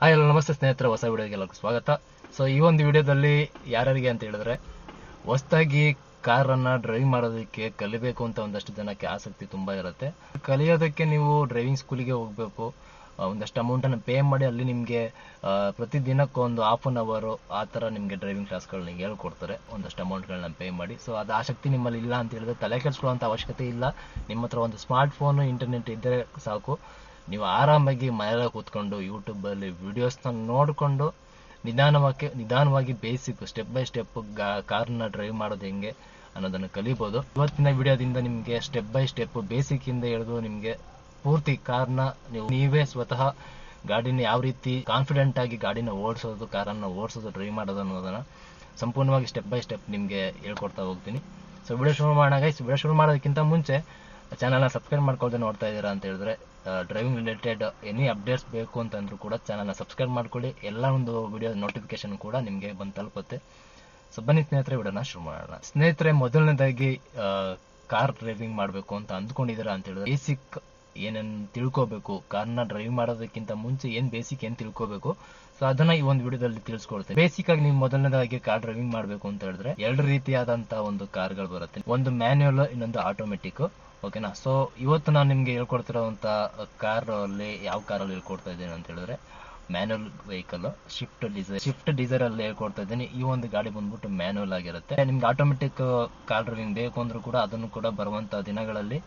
Hi hello ನಮಸ್ತೆ ಸ್ನೇಹಿತರೆ, ಹೊಸ ವಿಡಿಯೋಗೆ ಎಲ್ಲರಿಗೂ ಸ್ವಾಗತ. ಸೊ ಈ ಒಂದು ವಿಡಿಯೋದಲ್ಲಿ ಯಾರಿಗೆ ಅಂತ ಹೇಳಿದ್ರೆ, ಹೊಸದಾಗಿ ಕಾರನ್ನು ಡ್ರೈವ್ ಮಾಡೋದಕ್ಕೆ ಕಲಿಬೇಕು ಅಂತ ಒಂದಷ್ಟು ಜನಕ್ಕೆ ಆಸಕ್ತಿ ತುಂಬ ಇರುತ್ತೆ. ಕಲಿಯೋದಕ್ಕೆ ನೀವು ಡ್ರೈವಿಂಗ್ ಸ್ಕೂಲಿಗೆ ಹೋಗಬೇಕು, ಒಂದಷ್ಟು ಅಮೌಂಟನ್ನು ಪೇ ಮಾಡಿ ಅಲ್ಲಿ ನಿಮಗೆ ಪ್ರತಿದಿನಕ್ಕೊಂದು ಹಾಫ್ ಆನ್ ಅವರು ಆ ಥರ ನಿಮಗೆ ಡ್ರೈವಿಂಗ್ ಕ್ಲಾಸ್ಗಳನ್ನ ಹೇಳ್ಕೊಡ್ತಾರೆ ಒಂದಷ್ಟು ಅಮೌಂಟ್ಗಳನ್ನ ಪೇ ಮಾಡಿ. ಸೊ ಅದು ಆಸಕ್ತಿ ನಿಮ್ಮಲ್ಲಿ ಇಲ್ಲ ಅಂತ ಹೇಳಿದ್ರೆ ತಲೆ ಕೆಡಿಸ್ಕೊಳ್ಳೋಂಥ ಅವಶ್ಯಕತೆ ಇಲ್ಲ. ನಿಮ್ಮ ಹತ್ರ ಒಂದು ಸ್ಮಾರ್ಟ್ ಫೋನು, ಇಂಟರ್ನೆಟ್ ಇದ್ದರೆ ಸಾಕು. ನೀವು ಆರಾಮಾಗಿ ಮನೆಯಲ್ಲೇ ಕೂತ್ಕೊಂಡು ಯೂಟ್ಯೂಬಲ್ಲಿ ವಿಡಿಯೋಸ್ನ ನೋಡಿಕೊಂಡು ನಿಧಾನವಾಗಿ ಬೇಸಿಕ್ ಸ್ಟೆಪ್ ಬೈ ಸ್ಟೆಪ್ ಕಾರ್ನ ಡ್ರೈವ್ ಮಾಡೋದು ಹೆಂಗೆ ಅನ್ನೋದನ್ನು ಕಲಿಬೋದು. ಇವತ್ತಿನ ವಿಡಿಯೋದಿಂದ ನಿಮಗೆ ಸ್ಟೆಪ್ ಬೈ ಸ್ಟೆಪ್ ಬೇಸಿಕ್ಕಿಂದ ಹಿಡಿದು ನಿಮಗೆ ಪೂರ್ತಿ ಕಾರ್ನ ನೀವೇ ಸ್ವತಃ ಗಾಡಿನ ಯಾವ ರೀತಿ ಕಾನ್ಫಿಡೆಂಟ್ ಆಗಿ ಗಾಡಿನ ಓಡಿಸೋದು, ಕಾರನ್ನು ಓಡಿಸೋದು, ಡ್ರೈವ್ ಮಾಡೋದು ಅನ್ನೋದನ್ನು ಸಂಪೂರ್ಣವಾಗಿ ಸ್ಟೆಪ್ ಬೈ ಸ್ಟೆಪ್ ನಿಮಗೆ ಹೇಳ್ಕೊಡ್ತಾ ಹೋಗ್ತೀನಿ. ಸೊ ವಿಡಿಯೋ ಶುರು ಮಾಡೋಣ ಗೈಸ್. ವಿಡಿಯೋ ಶುರು ಮಾಡೋದಕ್ಕಿಂತ ಮುಂಚೆ ಚಾನಲ್ನ ಸಬ್ಸ್ಕ್ರೈಬ್ ಮಾಡ್ಕೊಳ್ಳದೆ ನೋಡ್ತಾ ಇದ್ದೀರಾ ಅಂತ ಹೇಳಿದ್ರೆ, ಡ್ರೈವಿಂಗ್ ರಿಲೇಟೆಡ್ ಎನಿ ಅಪ್ಡೇಟ್ಸ್ ಬೇಕು ಅಂತಂದ್ರೂ ಕೂಡ ಚಾನಲ್ನ ಸಬ್ಸ್ಕ್ರೈಬ್ ಮಾಡ್ಕೊಳ್ಳಿ. ಎಲ್ಲ ಒಂದು ವಿಡಿಯೋ ನೋಟಿಫಿಕೇಶನ್ ಕೂಡ ನಿಮಗೆ ಬಂದು ತಲುಪುತ್ತೆ. ಸೊ ಬನ್ನಿ ಸ್ನೇಹಿತರೆ, ವಿಡಿಯೋನ ಶುರು ಮಾಡೋಣ. ಸ್ನೇಹಿತರೆ, ಮೊದಲನೇದಾಗಿ ಕಾರ್ ಡ್ರೈವಿಂಗ್ ಮಾಡಬೇಕು ಅಂತ ಅಂದ್ಕೊಂಡಿದ್ದೀರಾ ಅಂತ ಹೇಳಿದ್ರೆ, ಬೇಸಿಕ್ ಏನೇನು ತಿಳ್ಕೋಬೇಕು, ಕಾರ್ನ ಡ್ರೈವ್ ಮಾಡೋದಕ್ಕಿಂತ ಮುಂಚೆ ಬೇಸಿಕ್ ಏನು ತಿಳ್ಕೋಬೇಕು, ಸೊ ಅದನ್ನ ಈ ಒಂದು ವಿಡಿಯೋದಲ್ಲಿ ತಿಳಿಸ್ಕೊಡ್ತೇನೆ. ಬೇಸಿಕ್ ಆಗಿ ನೀವು ಮೊದಲನೇದಾಗಿ ಕಾರ್ ಡ್ರೈವಿಂಗ್ ಮಾಡಬೇಕು ಅಂತ ಹೇಳಿದ್ರೆ ಎರಡು ರೀತಿಯಾದಂತ ಒಂದು ಕಾರ್ಗಳು ಬರುತ್ತೆ. ಒಂದು ಮ್ಯಾನ್ಯುಯಲ್, ಇನ್ನೊಂದು ಆಟೋಮೆಟಿಕ್. ಓಕೆನಾ. ಸೊ ಇವತ್ತು ನಾನು ನಿಮ್ಗೆ ಹೇಳ್ಕೊಡ್ತಿರೋಂಥ ಕಾರಲ್ಲಿ ಯಾವ ಕಾರಲ್ಲಿ ಹೇಳ್ಕೊಡ್ತಾ ಇದ್ದೇನೆ ಅಂತ ಹೇಳಿದ್ರೆ, ಮ್ಯಾನ್ಯುಯಲ್ ವೆಹಿಕಲ್ ಶಿಫ್ಟ್ ಡಿಸೈರ್ ಅಲ್ಲಿ ಹೇಳ್ಕೊಡ್ತಾ ಇದ್ದೀನಿ. ಈ ಒಂದು ಗಾಡಿ ಬಂದ್ಬಿಟ್ಟು ಮ್ಯಾನ್ಯುಯಲ್ ಆಗಿರುತ್ತೆ. ನಿಮ್ಗೆ ಆಟೋಮೆಟಿಕ್ ಕಾರ್ ಡ್ರೈವಿಂಗ್ ಬೇಕು ಅಂದ್ರೂ ಕೂಡ ಅದನ್ನು ಕೂಡ ಬರುವಂತ ದಿನಗಳಲ್ಲಿ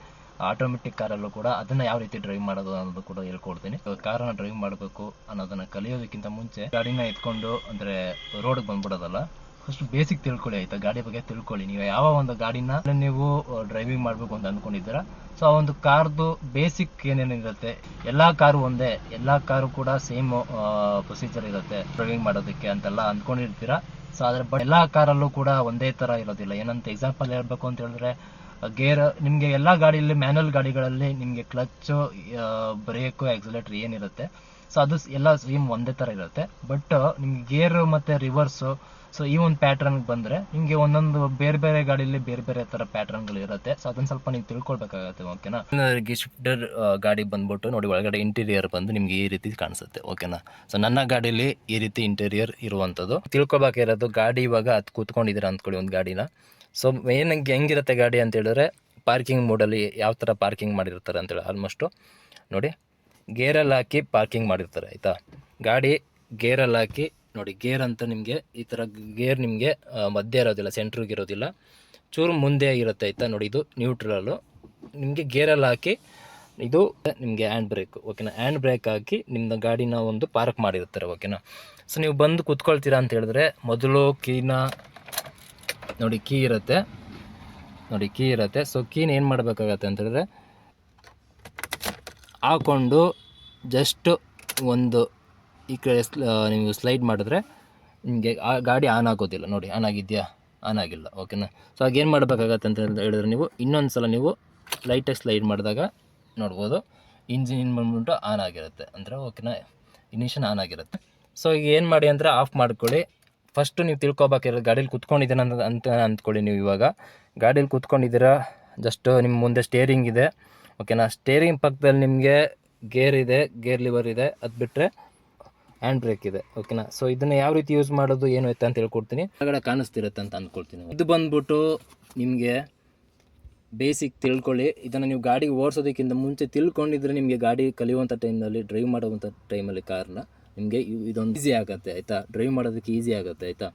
ಆಟೋಮೆಟಿಕ್ ಕಾರಲ್ಲೂ ಕೂಡ ಅದನ್ನ ಯಾವ ರೀತಿ ಡ್ರೈವ್ ಮಾಡೋದು ಅನ್ನೋದು ಕೂಡ ಹೇಳ್ಕೊಡ್ತೀನಿ. ಕಾರನ್ನ ಡ್ರೈವ್ ಮಾಡಬೇಕು ಅನ್ನೋದನ್ನ ಕಲಿಯೋದಕ್ಕಿಂತ ಮುಂಚೆ ಗಾಡಿನ ಎತ್ಕೊಂಡು ಅಂದ್ರೆ ರೋಡ್ಗೆ ಬಂದ್ಬಿಡೋದಲ್ಲ, ಫಸ್ಟ್ ಬೇಸಿಕ್ ತಿಳ್ಕೊಳ್ಳಿ ಆಯ್ತಾ. ಗಾಡಿ ಬಗ್ಗೆ ತಿಳ್ಕೊಳ್ಳಿ. ನೀವು ಯಾವ ಒಂದು ಗಾಡಿನ ನೀವು ಡ್ರೈವಿಂಗ್ ಮಾಡ್ಬೇಕು ಅಂತ ಅನ್ಕೊಂಡಿದ್ದೀರಾ, ಸೊ ಆ ಒಂದು ಕಾರ್ದು ಬೇಸಿಕ್ ಏನೇನಿರುತ್ತೆ, ಎಲ್ಲಾ ಕಾರು ಒಂದೇ, ಎಲ್ಲಾ ಕಾರು ಕೂಡ ಸೇಮ್ ಪ್ರೊಸೀಜರ್ ಇರುತ್ತೆ ಡ್ರೈವಿಂಗ್ ಮಾಡೋದಕ್ಕೆ ಅಂತೆಲ್ಲ ಅಂದ್ಕೊಂಡಿರ್ತೀರಾ. ಸೊ ಆದ್ರೆ ಎಲ್ಲಾ ಕಾರಲ್ಲೂ ಕೂಡ ಒಂದೇ ತರ ಇರೋದಿಲ್ಲ. ಏನಂತ ಎಕ್ಸಾಂಪಲ್ ಹೇಳ್ಬೇಕು ಅಂತ ಹೇಳಿದ್ರೆ, ಗೇರ್ ನಿಮ್ಗೆ ಎಲ್ಲಾ ಗಾಡಿಯಲ್ಲಿ, ಮ್ಯಾನುವಲ್ ಗಾಡಿಗಳಲ್ಲಿ ನಿಮ್ಗೆ ಕ್ಲಚ್, ಬ್ರೇಕ್, ಆಕ್ಸಿಲೇಟರ್ ಏನಿರುತ್ತೆ, ಸೊ ಅದು ಎಲ್ಲ ಸೇಮ್ ಒಂದೇ ತರ ಇರುತ್ತೆ. ಬಟ್ ನಿಮ್ಗೆ ಗೇರ್ ಮತ್ತೆ ರಿವರ್ಸ್, ಸೊ ಈ ಒಂದು ಪ್ಯಾಟರ್ನ್ ಬಂದ್ರೆ ನಿಮ್ಗೆ ಒಂದೊಂದು ಬೇರೆ ಬೇರೆ ಗಾಡಿಯಲ್ಲಿ ಬೇರೆ ಬೇರೆ ತರ ಪ್ಯಾಟರ್ನ್ ಗಳು ಇರುತ್ತೆ. ಸೊ ಅದನ್ನ ಸ್ವಲ್ಪ ನೀವು ತಿಳ್ಕೊಳ್ಬೇಕಾಗತ್ತೆ. ಓಕೆನಾ. ಶಿಫ್ಟರ್ ಗಾಡಿ ಬಂದ್ಬಿಟ್ಟು ನೋಡಿ, ಒಳಗಡೆ ಇಂಟೀರಿಯರ್ ಬಂದು ನಿಮ್ಗೆ ಈ ರೀತಿ ಕಾಣಿಸುತ್ತೆ. ಓಕೆನಾ. ಸೊ ನನ್ನ ಗಾಡಿಯಲ್ಲಿ ಈ ರೀತಿ ಇಂಟೀರಿಯರ್ ಇರುವಂತದ್ದು. ತಿಳ್ಕೊಬೇಕಾಗಿರೋದು, ಗಾಡಿ ಇವಾಗ ಅದು ಕೂತ್ಕೊಂಡಿದ್ದೀರಾ ಅಂದ್ಕೊಳ್ಳಿ ಒಂದು ಗಾಡಿನ. ಸೊ ಹೆಂಗಿರುತ್ತೆ ಗಾಡಿ ಅಂತ ಹೇಳಿದ್ರೆ, ಪಾರ್ಕಿಂಗ್ ಮೋಡಲ್ಲಿ ಯಾವ ಥರ ಪಾರ್ಕಿಂಗ್ ಮಾಡಿರ್ತಾರೆ ಅಂತೇಳಿ ಆಲ್ಮೋಸ್ಟು ನೋಡಿ, ಗೇರಲ್ಲಿ ಹಾಕಿ ಪಾರ್ಕಿಂಗ್ ಮಾಡಿರ್ತಾರೆ ಆಯಿತಾ. ಗಾಡಿ ಗೇರಲ್ಲಿ ಹಾಕಿ ನೋಡಿ, ಗೇರ್ ಅಂತ ನಿಮಗೆ ಈ ಥರ ಗೇರ್ ನಿಮಗೆ ಮಧ್ಯೆ ಇರೋದಿಲ್ಲ, ಸೆಂಟ್ರಿಗೆ ಇರೋದಿಲ್ಲ, ಚೂರು ಮುಂದೆ ಇರುತ್ತೆ ಆಯಿತಾ. ನೋಡಿ, ಇದು ನ್ಯೂಟ್ರಲ್ಲು. ನಿಮಗೆ ಗೇರಲ್ಲಿ ಹಾಕಿ ಇದು ನಿಮಗೆ ಹ್ಯಾಂಡ್ ಬ್ರೇಕ್. ಓಕೆನಾ. ಹ್ಯಾಂಡ್ ಬ್ರೇಕ್ ಹಾಕಿ ನಿಮ್ಮ ಗಾಡಿನ ಒಂದು ಪಾರ್ಕ್ ಮಾಡಿರ್ತಾರೆ. ಓಕೆನಾ. ಸೊ ನೀವು ಬಂದು ಕೂತ್ಕೊಳ್ತೀರಾ ಅಂತ ಹೇಳಿದ್ರೆ, ಮೊದಲು ಕೀನ ನೋಡಿ, ಕೀ ಇರುತ್ತೆ ನೋಡಿ, ಕೀ ಇರುತ್ತೆ. ಸೊ ಕೀನ ಏನು ಮಾಡಬೇಕಾಗತ್ತೆ ಅಂತ ಹೇಳಿದ್ರೆ, ಹಾಕ್ಕೊಂಡು ಜಸ್ಟ್ ಒಂದು ಈ ಕಡೆ ನೀವು ಸ್ಲೈಡ್ ಮಾಡಿದ್ರೆ ನಿಮಗೆ ಆ ಗಾಡಿ ಆನ್ ಆಗೋದಿಲ್ಲ. ನೋಡಿ, ಆನ್ ಆಗಿದೆಯಾ? ಆನ್ ಆಗಿಲ್ಲ. ಓಕೆನಾ. ಸೊ ಆಗೇನು ಮಾಡಬೇಕಾಗತ್ತೆ ಅಂತ ಹೇಳಿದ್ರೆ, ನೀವು ಇನ್ನೊಂದು ಸಲ ನೀವು ಲೈಟಾಗಿ ಸ್ಲೈಡ್ ಮಾಡಿದಾಗ ನೋಡ್ಬೋದು, ಇಂಜಿನ್ ಬಂದ್ಬಿಟ್ಟು ಆನ್ ಆಗಿರುತ್ತೆ ಅಂದರೆ. ಓಕೆನಾ. ಇನಿಷನ್ ಆನ್ ಆಗಿರುತ್ತೆ. ಸೊ ಈಗ ಏನು ಮಾಡಿ ಅಂದರೆ, ಆಫ್ ಮಾಡ್ಕೊಳ್ಳಿ. ಫಸ್ಟು ನೀವು ತಿಳ್ಕೊಬೇಕಾಗಿರೋದು, ಗಾಡೀಲಿ ಕುತ್ಕೊಂಡಿದ್ದೀರ ಅಂತ ಅಂದ್ಕೊಳ್ಳಿ. ನೀವು ಇವಾಗ ಗಾಡೀಲಿ ಕೂತ್ಕೊಂಡಿದ್ದೀರಾ, ಜಸ್ಟ್ ನಿಮ್ಮ ಮುಂದೆ ಸ್ಟೇರಿಂಗ್ ಇದೆ. ಓಕೆನಾ. ಸ್ಟೇರಿಂಗ್ ಪಕ್ಕದಲ್ಲಿ ನಿಮಗೆ ಗೇರ್ ಇದೆ, ಗೇರ್ ಲಿವರ್ ಇದೆ, ಅದು ಬಿಟ್ಟರೆ ಹ್ಯಾಂಡ್ ಬ್ರೇಕ್ ಇದೆ. ಓಕೆನಾ. ಸೊ ಇದನ್ನು ಯಾವ ರೀತಿ ಯೂಸ್ ಮಾಡೋದು ಏನು ಐತೆ ಅಂತ ಹೇಳ್ಕೊಡ್ತೀನಿ. ಹೊರಗಡೆ ಕಾಣಿಸ್ತಿರುತ್ತೆ ಅಂತ ಅಂದ್ಕೊಳ್ತೀನಿ. ಇದು ಬಂದ್ಬಿಟ್ಟು ನಿಮಗೆ ಬೇಸಿಕ್ ತಿಳ್ಕೊಳ್ಳಿ. ಇದನ್ನು ನೀವು ಗಾಡಿ ಓಡಿಸೋದಕ್ಕಿಂತ ಮುಂಚೆ ತಿಳ್ಕೊಂಡಿದ್ರೆ ನಿಮಗೆ ಗಾಡಿ ಕಲಿಯುವಂಥ ಟೈಮ್ನಲ್ಲಿ, ಡ್ರೈವ್ ಮಾಡುವಂಥ ಟೈಮಲ್ಲಿ ಕಾರ್ನ ನಿಮಗೆ ಇದೊಂದು ಈಸಿ ಆಗುತ್ತೆ ಆಯಿತಾ. ಡ್ರೈವ್ ಮಾಡೋದಕ್ಕೆ ಈಸಿ ಆಗುತ್ತೆ ಆಯಿತಾ.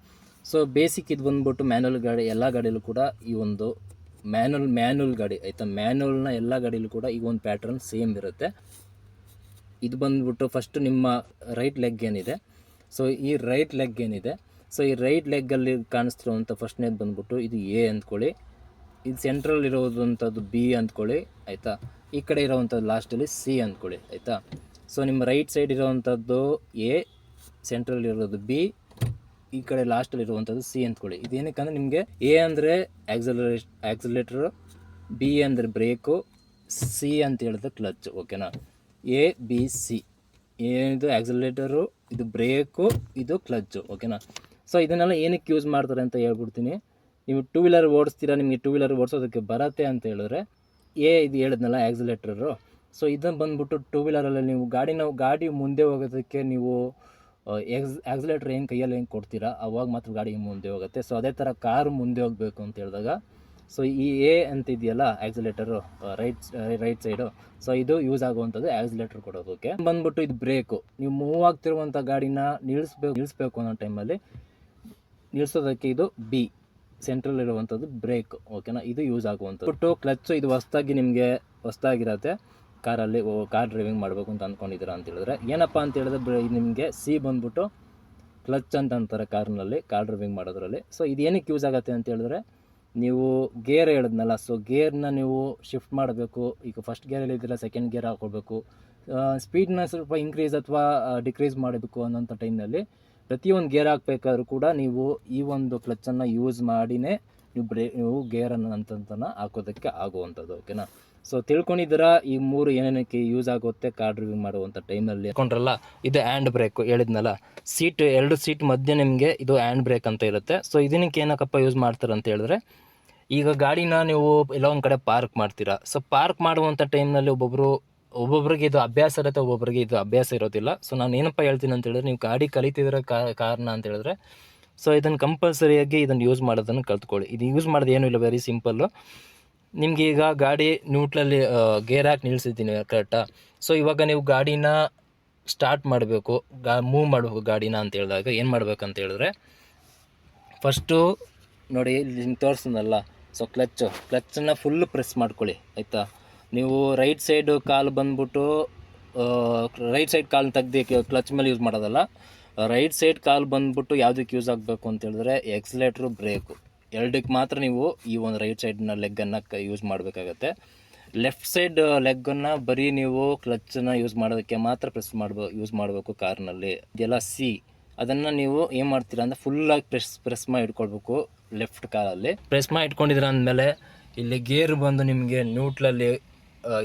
ಸೊ ಬೇಸಿಕ್ ಇದು ಬಂದ್ಬಿಟ್ಟು ಮ್ಯಾನುವಲ್ ಗಾಡಿ, ಎಲ್ಲ ಗಾಡಿಯಲ್ಲೂ ಕೂಡ ಈ ಒಂದು ಮ್ಯಾನುವಲ್ ಗಾಡಿ ಆಯಿತಾ. ಮ್ಯಾನುವಲ್ನ ಎಲ್ಲ ಗಾಡಿಯಲ್ಲೂ ಕೂಡ ಈ ಒಂದು ಪ್ಯಾಟ್ರನ್ ಸೇಮ್ ಇರುತ್ತೆ. ಇದು ಬಂದ್ಬಿಟ್ಟು ಫಸ್ಟು ನಿಮ್ಮ ರೈಟ್ ಲೆಗ್ ಏನಿದೆ, ಸೊ ಈ ರೈಟ್ ಲೆಗ್ ಏನಿದೆ, ಸೊ ಈ ರೈಟ್ ಲೆಗ್ಗಲ್ಲಿ ಕಾಣಿಸ್ತಿರುವಂಥ ಫಸ್ಟ್ನೇದು ಬಂದ್ಬಿಟ್ಟು ಇದು ಎ ಅಂದ್ಕೊಳ್ಳಿ. ಇದು ಸೆಂಟ್ರಲ್ ಇರೋದಂಥದ್ದು ಬಿ ಅಂದ್ಕೊಳ್ಳಿ ಆಯಿತಾ. ಈ ಕಡೆ ಇರೋವಂಥದ್ದು ಲಾಸ್ಟಲ್ಲಿ ಸಿ ಅಂದ್ಕೊಳ್ಳಿ ಆಯಿತಾ. ಸೊ ನಿಮ್ಮ ರೈಟ್ ಸೈಡ್ ಇರೋವಂಥದ್ದು ಎ, ಸೆಂಟ್ರಲ್ ಇರೋದು ಬಿ, ಈ ಕಡೆ ಲಾಸ್ಟಲ್ಲಿ ಇರುವಂಥದ್ದು ಸಿ ಅಂದ್ಕೊಳ್ಳಿ. ಇದೇನಕ್ಕೆ ಅಂದರೆ, ನಿಮಗೆ ಎ ಅಂದರೆ ಆಕ್ಸಿಲೇಟರು, ಬಿ ಅಂದರೆ ಬ್ರೇಕು, ಸಿ ಅಂತ ಹೇಳಿದ್ರೆ ಕ್ಲಚ್. ಓಕೆನಾ. ಎ ಬಿ ಸಿ, ಏನಿದು ಆಕ್ಸಿಲೇಟರು, ಇದು ಬ್ರೇಕು, ಇದು ಕ್ಲಚ್ಚು. ಓಕೆನಾ. ಸೊ ಇದನ್ನೆಲ್ಲ ಏನಕ್ಕೆ ಯೂಸ್ ಮಾಡ್ತಾರೆ ಅಂತ ಹೇಳ್ಬಿಡ್ತೀನಿ. ನೀವು ಟೂ ವೀಲರ್ ಓಡಿಸ್ತೀರಾ, ನಿಮಗೆ ಟೂ ವೀಲರ್ ಓಡಿಸೋದಕ್ಕೆ ಬರತ್ತೆ ಅಂತ ಹೇಳಿದ್ರೆ, ಇದು ಹೇಳಿದ್ನಲ್ಲ ಆಕ್ಸಿಲೇಟರು, ಸೊ ಇದನ್ನು ಬಂದ್ಬಿಟ್ಟು ಟೂ ವೀಲರಲ್ಲಿ ನೀವು ಗಾಡಿ ಮುಂದೆ ಹೋಗೋದಕ್ಕೆ ನೀವು ಆಕ್ಸಿಲೇಟರ್ ಏನು ಕೈಯಲ್ಲಿ ಹೆಂಗೆ ಕೊಡ್ತೀರಾ ಅವಾಗ ಮಾತ್ರ ಗಾಡಿ ಮುಂದೆ ಹೋಗುತ್ತೆ. ಸೊ ಅದೇ ಥರ ಕಾರು ಮುಂದೆ ಹೋಗಬೇಕು ಅಂತ ಹೇಳಿದಾಗ ಸೊ ಈ ಎ ಅಂತ ಇದೆಯಲ್ಲ ಆಕ್ಸಿಲೇಟರು ರೈಟ್ ಸೈಡು, ಸೊ ಇದು ಯೂಸ್ ಆಗುವಂಥದ್ದು ಆಕ್ಸಿಲೇಟರ್ ಕೊಡೋದಕ್ಕೆ. ಬಂದ್ಬಿಟ್ಟು ಇದು ಬ್ರೇಕು, ನೀವು ಮೂವ್ ಆಗ್ತಿರುವಂಥ ಗಾಡಿನ ನಿಲ್ಲಿಸ್ಬೇಕು ಅನ್ನೋ ಟೈಮಲ್ಲಿ ನಿಲ್ಲಿಸೋದಕ್ಕೆ ಇದು ಬಿ ಸೆಂಟ್ರಲ್ ಇರುವಂಥದ್ದು ಬ್ರೇಕ್, ಓಕೆನಾ. ಇದು ಯೂಸ್ ಆಗುವಂಥದ್ದು. ಕ್ಲಚ್ಚು ಇದು ಹೊಸ್ದಾಗಿರತ್ತೆ ಕಾರಲ್ಲಿ, ಕಾರ್ ಡ್ರೈವಿಂಗ್ ಮಾಡಬೇಕು ಅಂತ ಅಂದ್ಕೊಂಡಿದ್ದೀರಾ ಅಂತ ಹೇಳಿದ್ರೆ ಏನಪ್ಪ ಅಂತ ಹೇಳಿದ್ರೆ ನಿಮಗೆ ಸಿ ಬಂದ್ಬಿಟ್ಟು ಕ್ಲಚ್ ಅಂತ ಅಂತಾರೆ ಕಾರ್ ಡ್ರೈವಿಂಗ್ ಮಾಡೋದ್ರಲ್ಲಿ. ಸೊ ಇದು ಏನಕ್ಕೆ ಯೂಸ್ ಆಗುತ್ತೆ ಅಂತ ಹೇಳಿದ್ರೆ ನೀವು ಗೇರ್ ಹೇಳಿದ್ನಲ್ಲ, ಸೊ ಗೇರ್ನ ನೀವು ಶಿಫ್ಟ್ ಮಾಡಬೇಕು. ಈಗ ಫಸ್ಟ್ ಗೇರಲ್ಲಿ ಇದ್ದರೆ ಸೆಕೆಂಡ್ ಗೇರ್ ಹಾಕ್ಕೊಳ್ಬೇಕು, ಸ್ಪೀಡ್ನ ಸ್ವಲ್ಪ ಇನ್ಕ್ರೀಸ್ ಅಥವಾ ಡಿಕ್ರೀಸ್ ಮಾಡಬೇಕು ಅನ್ನೋಂಥ ಟೈಮ್ನಲ್ಲಿ ಪ್ರತಿಯೊಂದು ಗೇರ್ ಹಾಕಬೇಕಾದ್ರೂ ಕೂಡ ನೀವು ಈ ಒಂದು ಕ್ಲಚ್ಚನ್ನು ಯೂಸ್ ಮಾಡಿನೇ ನೀವು ಗೇರನ್ನು ಅಂತಂತನ ಹಾಕೋದಕ್ಕೆ ಆಗುವಂಥದ್ದು, ಓಕೆನಾ. ಸೊ ತಿಳ್ಕೊಂಡಿದ್ದೀರಾ ಈ ಮೂರು ಏನೇನಕ್ಕೆ ಯೂಸ್ ಆಗುತ್ತೆ ಕಾರ್ ಡ್ರೈವಿಂಗ್ ಮಾಡುವಂಥ ಟೈಮಲ್ಲಿ. ಹಾಕೊಂಡ್ರಲ್ಲ ಇದು ಹ್ಯಾಂಡ್ ಬ್ರೇಕು ಹೇಳಿದ್ನಲ್ಲ, ಎರಡು ಸೀಟ್ ಮಧ್ಯೆ ನಿಮಗೆ ಇದು ಹ್ಯಾಂಡ್ ಬ್ರೇಕ್ ಅಂತ ಇರುತ್ತೆ. ಸೊ ಇದಕ್ಕೆ ಏನಕ್ಕಪ್ಪ ಯೂಸ್ ಮಾಡ್ತಾರೆ ಅಂತ ಹೇಳಿದ್ರೆ, ಈಗ ಗಾಡಿನ ನೀವು ಎಲ್ಲೋ ಒಂದು ಕಡೆ ಪಾರ್ಕ್ ಮಾಡ್ತೀರಾ. ಸೊ ಪಾರ್ಕ್ ಮಾಡುವಂಥ ಟೈಮ್ನಲ್ಲಿ ಒಬ್ಬೊಬ್ರಿಗೆ ಇದು ಅಭ್ಯಾಸ ಇರುತ್ತೆ, ಒಬ್ಬೊಬ್ರಿಗೆ ಇದು ಅಭ್ಯಾಸ ಇರೋದಿಲ್ಲ. ಸೊ ನಾನು ಏನಪ್ಪ ಹೇಳ್ತೀನಿ ಅಂತ ಹೇಳಿದ್ರೆ, ನೀವು ಗಾಡಿ ಕಲಿತಿದ್ರೆ ಕಾರ್ನ ಅಂತ ಹೇಳಿದ್ರೆ ಸೊ ಇದನ್ನು ಕಂಪಲ್ಸರಿಯಾಗಿ ಇದನ್ನು ಯೂಸ್ ಮಾಡೋದನ್ನು ಕಲ್ತ್ಕೊಳ್ಳಿ. ಇದು ಯೂಸ್ ಮಾಡೋದು ಏನೂ ಇಲ್ಲ, ವೆರಿ ಸಿಂಪಲ್ಲು. ನಿಮಗೆ ಈಗ ಗಾಡಿ ನ್ಯೂಟ್ರಲ್ಲಿ ಗೇರ್ ಹಾಕಿ ನಿಲ್ಲಿಸಿದ್ದೀನಿ ಕರೆಕ್ಟಾ. ಸೊ ಇವಾಗ ನೀವು ಗಾಡಿನ ಸ್ಟಾರ್ಟ್ ಮಾಡಬೇಕು, ಮೂವ್ ಮಾಡಬೇಕು ಗಾಡಿನ ಅಂತ ಹೇಳಿದಾಗ ಏನು ಮಾಡ್ಬೇಕಂತ ಹೇಳಿದ್ರೆ, ಫಸ್ಟು ನೋಡಿ ಇಲ್ಲಿ ನಿಮ್ಗೆ ತೋರಿಸ್ತೀನಲ್ಲ, ಸೊ ಕ್ಲಚ್ಚನ್ನು ಫುಲ್ಲು ಪ್ರೆಸ್ ಮಾಡ್ಕೊಳ್ಳಿ ಆಯಿತಾ. ನೀವು ರೈಟ್ ಸೈಡು ಕಾಲು ಬಂದ್ಬಿಟ್ಟು ರೈಟ್ ಸೈಡ್ ಕಾಲು ತೆಗ್ದು ಕ್ಲಚ್ ಮೇಲೆ ಯೂಸ್ ಮಾಡೋದಲ್ಲ, ರೈಟ್ ಸೈಡ್ ಕಾಲು ಬಂದ್ಬಿಟ್ಟು ಯಾವುದಕ್ಕೆ ಯೂಸ್ ಆಗಬೇಕು ಅಂತ ಹೇಳಿದ್ರೆ ಎಕ್ಸಲೇಟ್ರು ಬ್ರೇಕು ಎರಡಕ್ಕೆ ಮಾತ್ರ ನೀವು ಈ ಒಂದು ರೈಟ್ ಸೈಡ್ನ ಲೆಗ್ಗನ್ನು ಯೂಸ್ ಮಾಡಬೇಕಾಗತ್ತೆ. ಲೆಫ್ಟ್ ಸೈಡ್ ಲೆಗ್ಗನ್ನು ಬರೀ ನೀವು ಕ್ಲಚ್ಚನ್ನು ಯೂಸ್ ಮಾಡೋದಕ್ಕೆ ಮಾತ್ರ ಯೂಸ್ ಮಾಡಬೇಕು ಕಾರ್ನಲ್ಲಿ. ಇದೆಲ್ಲ ಸಿ, ಅದನ್ನು ನೀವು ಏನು ಮಾಡ್ತೀರಾ ಅಂದರೆ ಫುಲ್ಲಾಗಿ ಪ್ರೆಸ್ ಮಾಡಿ ಇಟ್ಕೊಳ್ಬೇಕು ಲೆಫ್ಟ್ ಕಾಲಲ್ಲಿ. ಪ್ರೆಸ್ ಮಾಡಿ ಇಟ್ಕೊಂಡಿದ್ರ ಅಂದಮೇಲೆ ಇಲ್ಲಿ ಗೇರ್ ಬಂದು ನಿಮಗೆ ನ್ಯೂಟ್ರಲ್ಲಿ